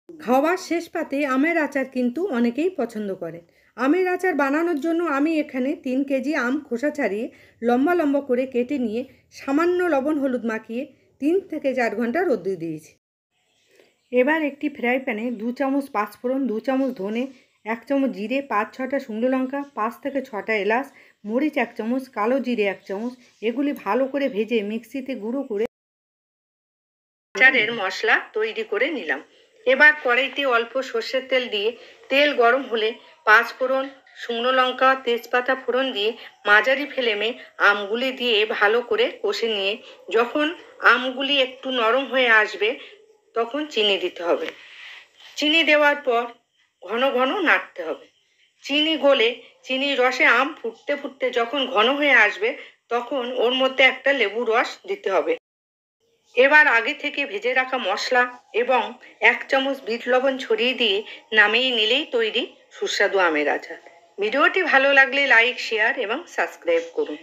খাওয়ার শেষ পাতে আমের আচার কিন্তু অনেকেই পছন্দ করেন। আমের আচার বানানোর জন্য আমি এখানে 3 কেজি আম খোসা ছাড়িয়ে লম্বা লম্বা করে কেটে নিয়ে সামান্য লবণ হলুদ মাখিয়ে 3 থেকে 4 ঘন্টা রোদ্দুরে দিয়েছি। এবার একটি ফ্রাই প্যানে 2 চামচ পাঁচফোড়ন, 2 চামচ ধনে, 1 চামচ জিরে, 5-6টা শুকনো লঙ্কা, 5 থেকে 6টা এলাচ, মরিচ 1 চামচ, কালো জিরে 1 চামচ, এগুলি ভালো করে ভেজে মিক্সিতে গুঁড়ো করে আচারের মশলা তৈরি করে নিলাম। এবার কড়াইতে অল্প সর্ষের তেল দিয়ে তেল গরম হলে পাঁচফোড়ন, শুকনো লঙ্কা, তেজপাতা ফোড়ন দিয়ে মাঝারি ফ্লেমে আমগুলি দিয়ে ভালো করে কষে নিয়ে যখন আমগুলি একটু নরম হয়ে আসবে তখন চিনি দিতে হবে। চিনি দেওয়ার পর ঘন ঘন নাড়তে হবে। চিনি গলে চিনির রসে আম ফুটতে ফুটতে যখন ঘন হয়ে আসবে তখন ওর মধ্যে একটা লেবু রস দিতে হবে। এবার আগে থেকে ভেজে রাখা মশলা এবং 1 চামচ বিট লবণ ছড়িয়ে দিয়ে নামিয়ে নিলেই তৈরি সুস্বাদু আমের আচার। ভিডিওটি ভালো লাগলে লাইক, শেয়ার এবং সাবস্ক্রাইব করুন।